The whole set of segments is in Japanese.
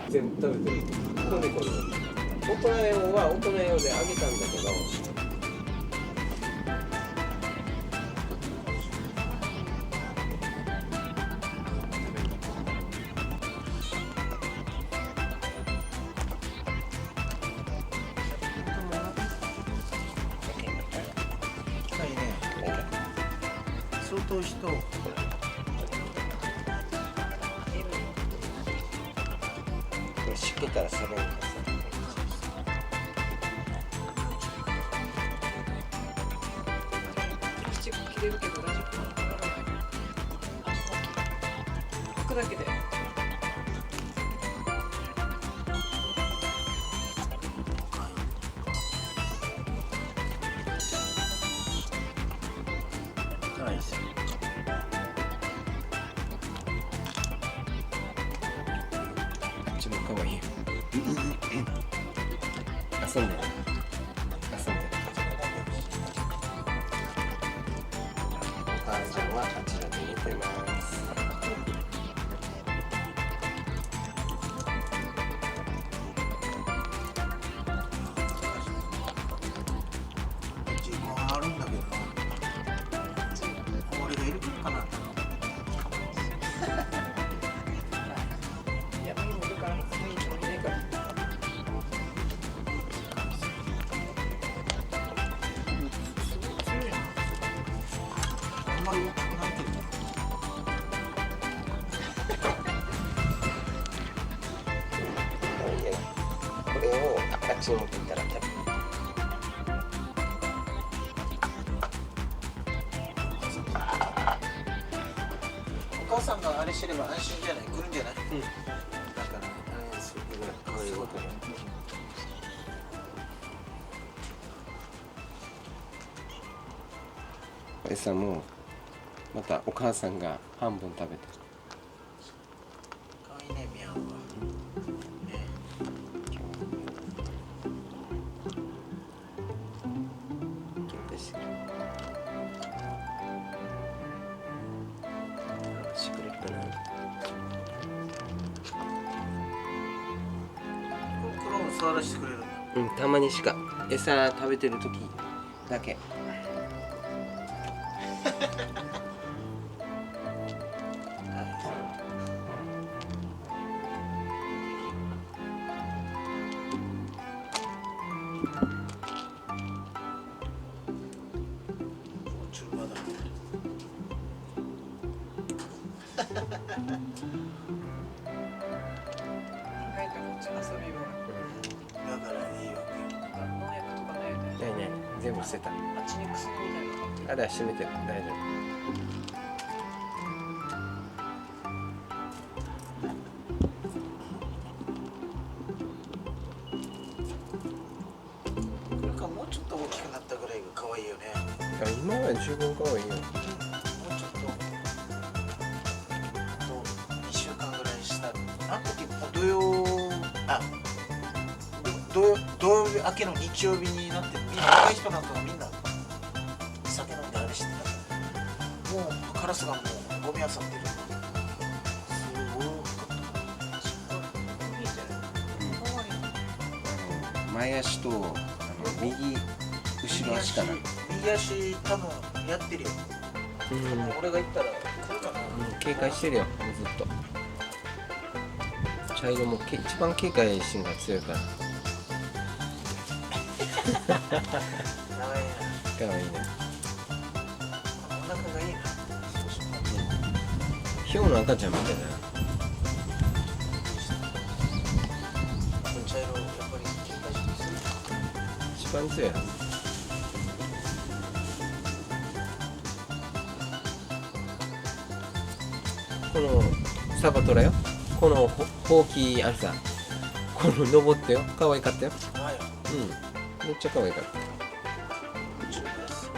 全部食べてる。こねこね。大人用は大人用であげたんだけど。相当人湿気から冷めるんですよ。プラスチック切れるけど大丈夫かな。拭くだけで。ナイス。こっちも可愛いよ。遊んでる。遊んでる。お母ちゃんはあちらで寝てます。自分はあるんだけどな。俺がいるかな。いや、メインいるから、メインいないから。あんまり大きくないけど。これをあっちに持っていったら食べる。お母さんがあれしてれば安心じゃない？来るんじゃない？うん。だからあれするぐらい可愛いことだ。餌もまたお母さんが半分食べてる。可愛いね、ミャンは。ね。キュッとしてくれるかな。この子触らせてくれるんだ。うん、たまにしか餌食べてる時だけ。中華だ。意外とこっち遊びは。だからいいわ農薬とかないよね。ないない、全部捨てた。あっちに薬みたいなの買ってる。あれは閉めてる、大丈け。これかもうちょっと大きくなったぐらいが可愛いよね。夫。いや、今は十分可愛いよ。もうちょっと。あと2週間ぐらいした。あの時土曜、あ、土曜日明けの日曜日になってみんな若い人なんかがみんな酒飲んであれしてた。もうカラスがもうゴミ漁ってる。すごい。いいじゃん。可愛い。前足と右後ろ足かな。右足多分やってるよ。俺が行ったら来るかな。警戒してるよ、ずっと。茶色も一番警戒心が強いから。長いな。可愛いね。お腹がいいな。ヒョウの赤ちゃんみたいな。この茶色やっぱり警戒してる。一番強いはず。このサバトラよ。このほうきあるさ。この登ってよ。可愛かったよ。あよ。うん。めっちゃ可愛かった。中華です。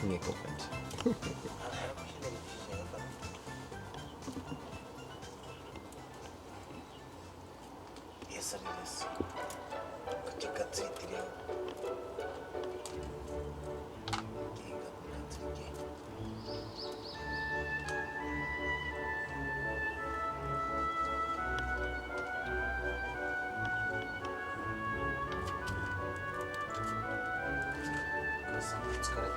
猫感じ。それです。口がついてるよ。映画がついて。お母さんも疲れたね。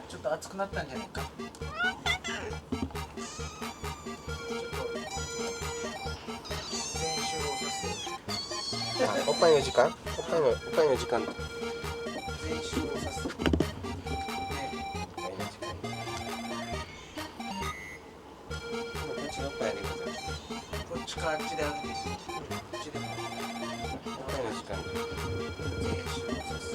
ちょっと熱くなったんじゃないか。ちょっと全集合させて。おっぱいの時間？おっぱいの時間。全集合させて。こっちのおっぱいでございます。こっちかあっちであげて。こっちでも。おっぱいの時間。全集合させて。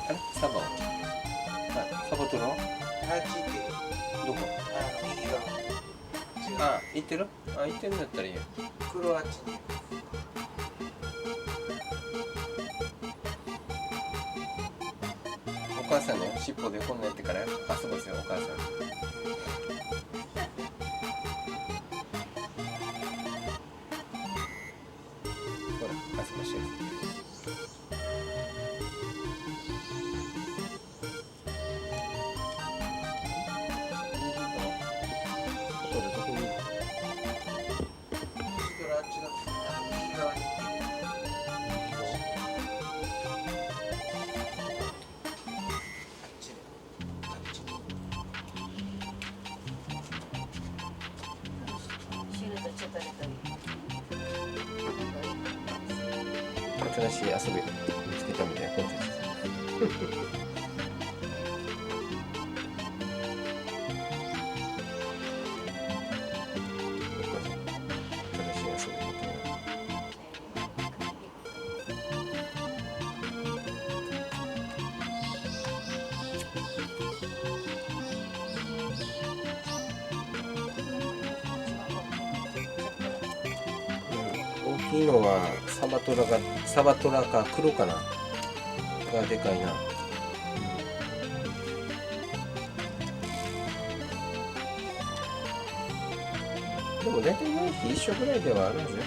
あれ？サバを。サバ取ろう？あっち行ってる。どこ？右側。あ、行ってる？あ、行ってるんだったらいいよ。黒あっちに。お母さんの尻尾でこんなんやってから遊ばせよ、お母さん。ほら、遊ばしてる。右側に行ってる。新しい遊び見つけたみたいなコンテンツ。大きいのはサバトラか黒かながでかいな。でも大体4匹一緒ぐらいではあるはずよ。